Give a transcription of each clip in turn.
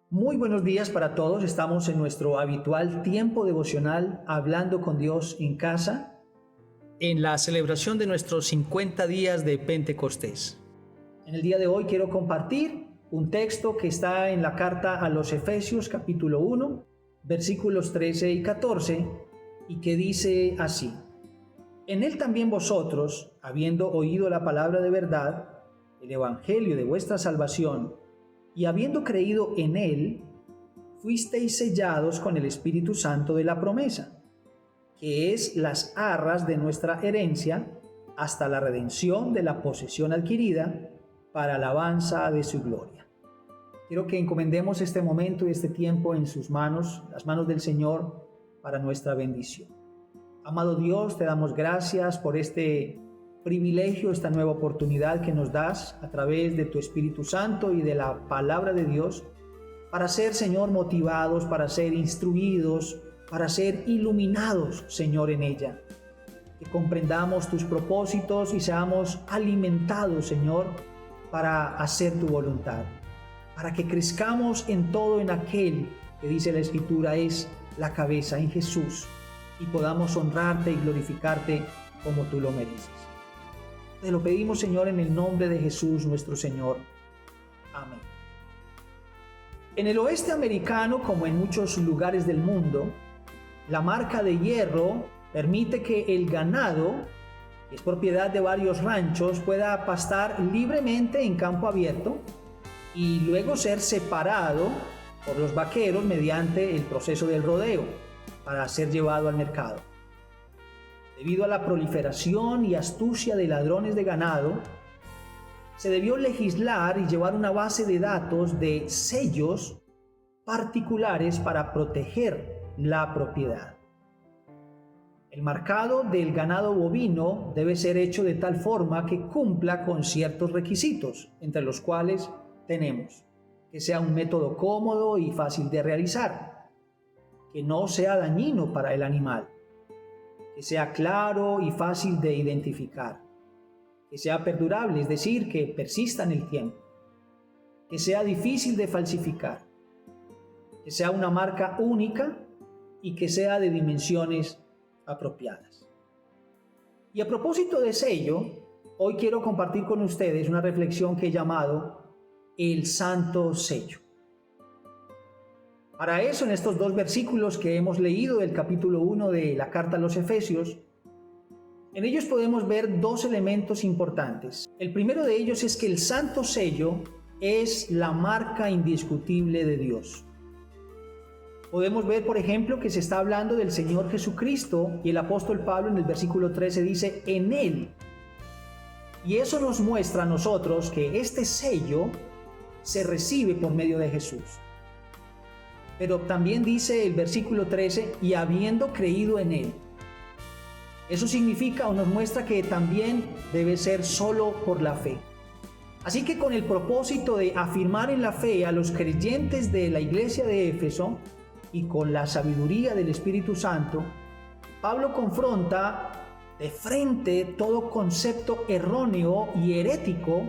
Muy buenos días para todos. Estamos en nuestro habitual tiempo devocional hablando con Dios en casa, en la celebración de nuestros 50 días de Pentecostés. En el día de hoy quiero compartir un texto que está en la carta a los Efesios capítulo 1, versículos 13 y 14, y que dice así: En él también vosotros, habiendo oído la palabra de verdad, el evangelio de vuestra salvación, y habiendo creído en él, fuisteis sellados con el Espíritu Santo de la promesa, que es las arras de nuestra herencia, hasta la redención de la posesión adquirida, para alabanza de su gloria. Quiero que encomendemos este momento y este tiempo en sus manos, las manos del Señor, para nuestra bendición. Amado Dios, te damos gracias por este privilegio, esta nueva oportunidad que nos das a través de tu Espíritu Santo y de la palabra de Dios, para ser, Señor, motivados, para ser instruidos, para ser iluminados, Señor, en ella. Que comprendamos tus propósitos y seamos alimentados, Señor, para hacer tu voluntad. Para que crezcamos en todo en aquel que dice la Escritura es la cabeza, en Jesús, y podamos honrarte y glorificarte como tú lo mereces. Te lo pedimos, Señor, en el nombre de Jesús nuestro Señor. Amén. En el oeste americano, como en muchos lugares del mundo, la marca de hierro permite que el ganado, que es propiedad de varios ranchos, pueda pastar libremente en campo abierto y luego ser separado por los vaqueros mediante el proceso del rodeo para ser llevado al mercado. Debido a la proliferación y astucia de ladrones de ganado, se debió legislar y llevar una base de datos de sellos particulares para proteger la propiedad. El marcado del ganado bovino debe ser hecho de tal forma que cumpla con ciertos requisitos, entre los cuales tenemos que sea un método cómodo y fácil de realizar, que no sea dañino para el animal, que sea claro y fácil de identificar, que sea perdurable, es decir, que persista en el tiempo, que sea difícil de falsificar, que sea una marca única y que sea de dimensiones apropiadas. Y a propósito de sello, hoy quiero compartir con ustedes una reflexión que he llamado el Santo Sello. Para eso, en estos dos versículos que hemos leído del capítulo 1 de la carta a los Efesios, en ellos podemos ver dos elementos importantes. El primero de ellos es que el Santo Sello es la marca indiscutible de Dios. Podemos ver, por ejemplo, que se está hablando del Señor Jesucristo y el apóstol Pablo en el versículo 13 dice, en Él. Y eso nos muestra a nosotros que este sello se recibe por medio de Jesús. Pero también dice el versículo 13, y habiendo creído en Él. Eso significa o nos muestra que también debe ser solo por la fe. Así que con el propósito de afirmar en la fe a los creyentes de la iglesia de Éfeso y con la sabiduría del Espíritu Santo, Pablo confronta de frente todo concepto erróneo y herético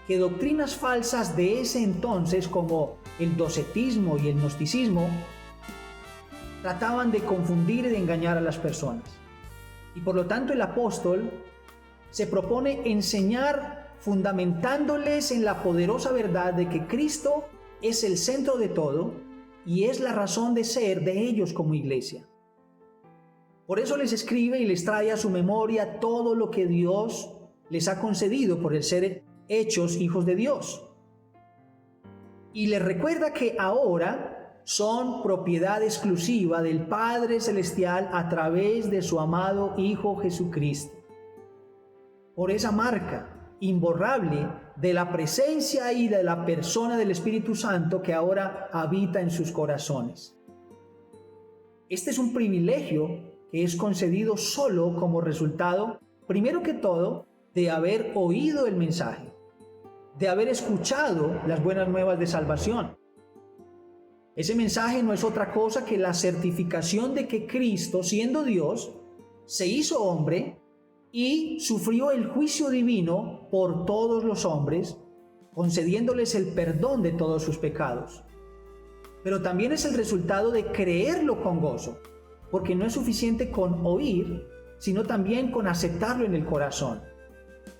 que doctrinas falsas de ese entonces, como el docetismo y el gnosticismo, trataban de confundir y de engañar a las personas. Y por lo tanto el apóstol se propone enseñar fundamentándoles en la poderosa verdad de que Cristo es el centro de todo y es la razón de ser de ellos como iglesia. Por eso les escribe y les trae a su memoria todo lo que Dios les ha concedido por el ser hechos hijos de Dios. Y les recuerda que ahora son propiedad exclusiva del Padre Celestial a través de su amado Hijo Jesucristo. Por esa marca imborrable de la presencia y de la persona del Espíritu Santo que ahora habita en sus corazones. Este es un privilegio que es concedido solo como resultado, primero que todo, de haber oído el mensaje, de haber escuchado las buenas nuevas de salvación. Ese mensaje no es otra cosa que la certificación de que Cristo, siendo Dios, se hizo hombre y sufrió el juicio divino por todos los hombres, concediéndoles el perdón de todos sus pecados. Pero también es el resultado de creerlo con gozo, porque no es suficiente con oír, sino también con aceptarlo en el corazón.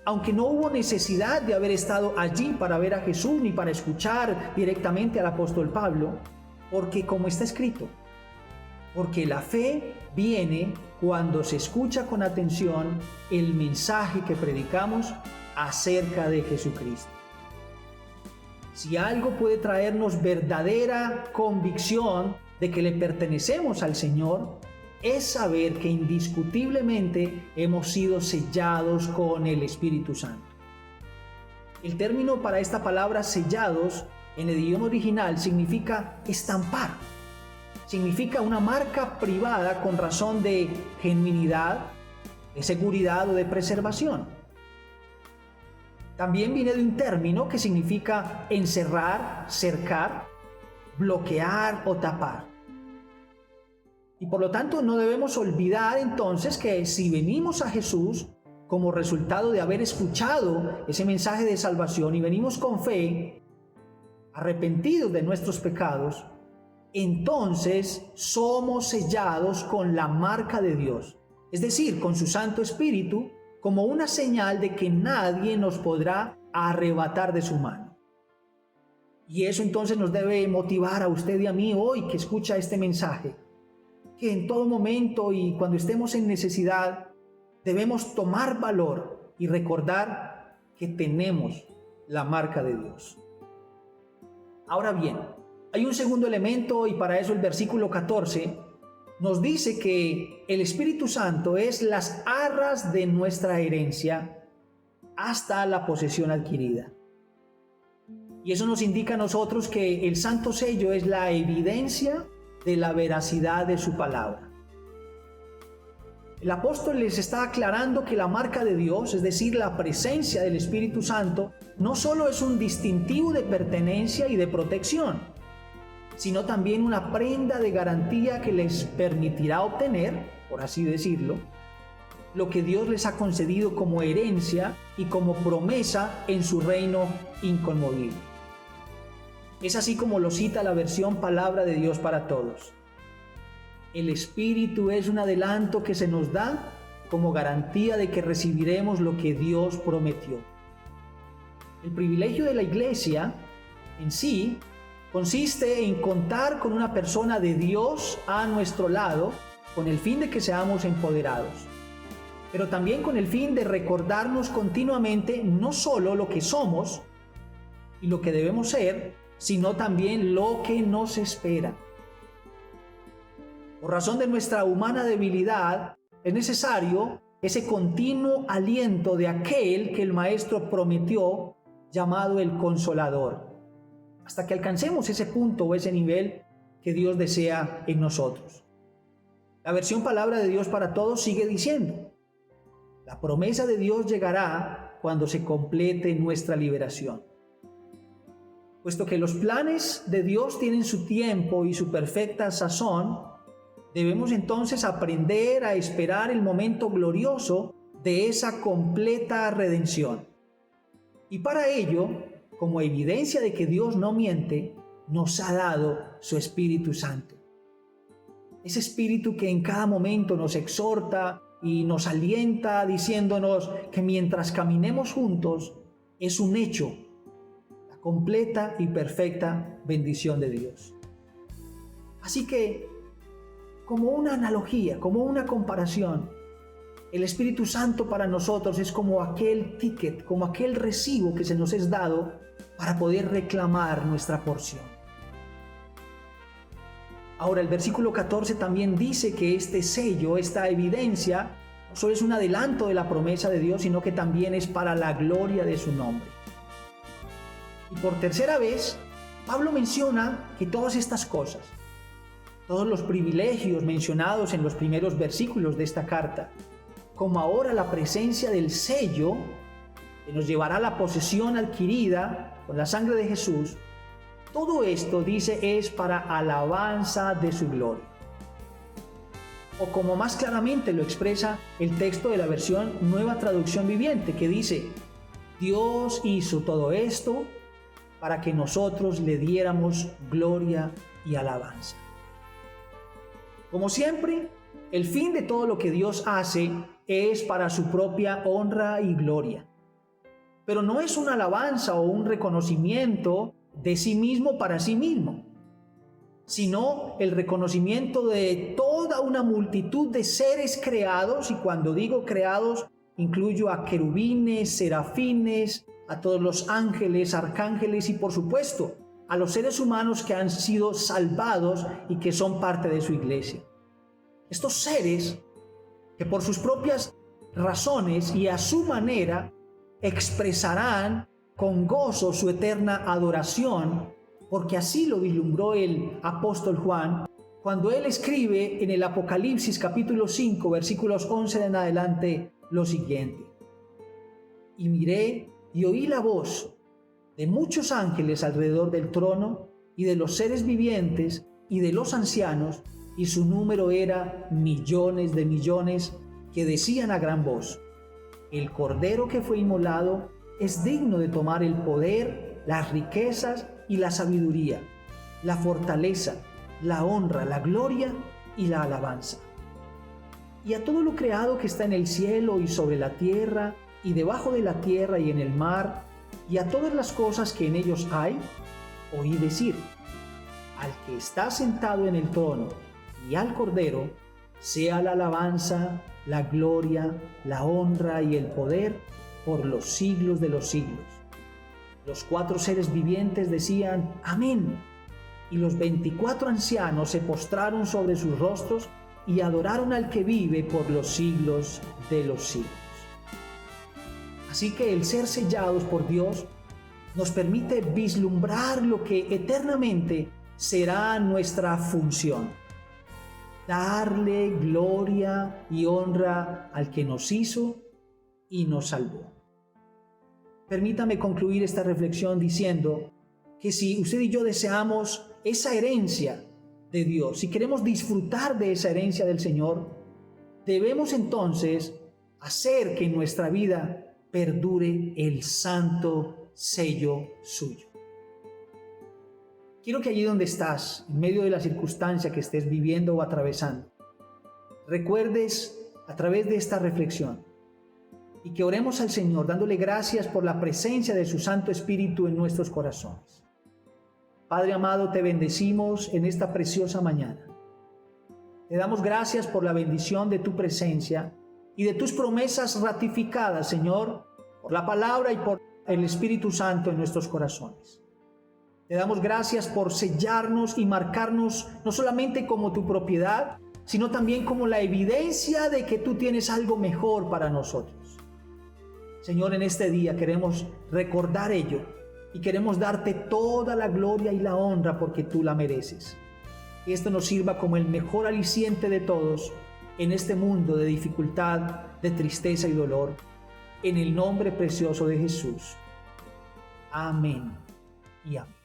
Aunque no hubo necesidad de haber estado allí para ver a Jesús ni para escuchar directamente al apóstol Pablo, porque como está escrito, porque la fe viene cuando se escucha con atención el mensaje que predicamos acerca de Jesucristo. Si algo puede traernos verdadera convicción de que le pertenecemos al Señor, es saber que indiscutiblemente hemos sido sellados con el Espíritu Santo. El término para esta palabra sellados en el idioma original significa estampar. Significa una marca privada con razón de genuinidad, de seguridad o de preservación. También viene de un término que significa encerrar, cercar, bloquear o tapar. Y por lo tanto no debemos olvidar entonces que si venimos a Jesús como resultado de haber escuchado ese mensaje de salvación y venimos con fe, arrepentidos de nuestros pecados, entonces somos sellados con la marca de Dios, es decir, con su Santo Espíritu, como una señal de que nadie nos podrá arrebatar de su mano. Y eso entonces nos debe motivar a usted y a mí hoy que escucha este mensaje, que en todo momento y cuando estemos en necesidad debemos tomar valor y recordar que tenemos la marca de Dios. Ahora bien, hay un segundo elemento y para eso el versículo 14 nos dice que el Espíritu Santo es las arras de nuestra herencia hasta la posesión adquirida. Y eso nos indica a nosotros que el santo sello es la evidencia de la veracidad de su palabra. El apóstol les está aclarando que la marca de Dios, es decir, la presencia del Espíritu Santo, no solo es un distintivo de pertenencia y de protección, sino también una prenda de garantía que les permitirá obtener, por así decirlo, lo que Dios les ha concedido como herencia y como promesa en su reino inconmovible. Es así como lo cita la versión Palabra de Dios para Todos. El Espíritu es un adelanto que se nos da como garantía de que recibiremos lo que Dios prometió. El privilegio de la Iglesia en sí consiste en contar con una persona de Dios a nuestro lado con el fin de que seamos empoderados, pero también con el fin de recordarnos continuamente no solo lo que somos y lo que debemos ser, sino también lo que nos espera. Por razón de nuestra humana debilidad, es necesario ese continuo aliento de aquel que el Maestro prometió, llamado el Consolador, hasta que alcancemos ese punto o ese nivel que Dios desea en nosotros. La versión Palabra de Dios para Todos sigue diciendo: la promesa de Dios llegará cuando se complete nuestra liberación. Puesto que los planes de Dios tienen su tiempo y su perfecta sazón, debemos entonces aprender a esperar el momento glorioso de esa completa redención. Y para ello, como evidencia de que Dios no miente, nos ha dado su Espíritu Santo. Ese Espíritu que en cada momento nos exhorta y nos alienta diciéndonos que mientras caminemos juntos, es un hecho, la completa y perfecta bendición de Dios. Así que, como una analogía, como una comparación, el Espíritu Santo para nosotros es como aquel ticket, como aquel recibo que se nos es dado para poder reclamar nuestra porción. Ahora el versículo 14 también dice que este sello, esta evidencia, no solo es un adelanto de la promesa de Dios, sino que también es para la gloria de su nombre. Y por tercera vez, Pablo menciona que todas estas cosas, todos los privilegios mencionados en los primeros versículos de esta carta, como ahora la presencia del sello que nos llevará a la posesión adquirida con la sangre de Jesús, todo esto, dice, es para alabanza de su gloria. o como más claramente lo expresa el texto de la versión Nueva Traducción Viviente, que dice: Dios hizo todo esto para que nosotros le diéramos gloria y alabanza. Como siempre, el fin de todo lo que Dios hace es para su propia honra y gloria. Pero no es una alabanza o un reconocimiento de sí mismo para sí mismo, sino el reconocimiento de toda una multitud de seres creados, y cuando digo creados, incluyo a querubines, serafines, a todos los ángeles, arcángeles y por supuesto a los seres humanos que han sido salvados y que son parte de su iglesia. Estos seres que por sus propias razones y a su manera expresarán con gozo su eterna adoración, porque así lo vislumbró el apóstol Juan cuando él escribe en el Apocalipsis capítulo 5 versículos 11 en adelante lo siguiente: y miré y oí la voz de muchos ángeles alrededor del trono y de los seres vivientes y de los ancianos, y su número era millones de millones, que decían a gran voz: el Cordero que fue inmolado es digno de tomar el poder, las riquezas y la sabiduría, la fortaleza, la honra, la gloria y la alabanza. Y a todo lo creado que está en el cielo y sobre la tierra y debajo de la tierra y en el mar, y a todas las cosas que en ellos hay, oí decir: al que está sentado en el trono y al Cordero, sea la alabanza, la gloria, la honra y el poder por los siglos de los siglos. Los 4 seres vivientes decían: amén. Y los 24 ancianos se postraron sobre sus rostros y adoraron al que vive por los siglos de los siglos. Así que el ser sellados por Dios nos permite vislumbrar lo que eternamente será nuestra función: darle gloria y honra al que nos hizo y nos salvó. Permítame concluir esta reflexión diciendo que si usted y yo deseamos esa herencia de Dios, si queremos disfrutar de esa herencia del Señor, debemos entonces hacer que en nuestra vida perdure el santo sello suyo. Quiero que allí donde estás, en medio de la circunstancia que estés viviendo o atravesando, recuerdes a través de esta reflexión y que oremos al Señor dándole gracias por la presencia de su Santo Espíritu en nuestros corazones. Padre amado, te bendecimos en esta preciosa mañana. Te damos gracias por la bendición de tu presencia y de tus promesas ratificadas, Señor, por la palabra y por el Espíritu Santo en nuestros corazones. Te damos gracias por sellarnos y marcarnos no solamente como tu propiedad, sino también como la evidencia de que tú tienes algo mejor para nosotros. Señor, en este día queremos recordar ello y queremos darte toda la gloria y la honra porque tú la mereces. Que esto nos sirva como el mejor aliciente de todos en este mundo de dificultad, de tristeza y dolor. En el nombre precioso de Jesús. Amén y amén.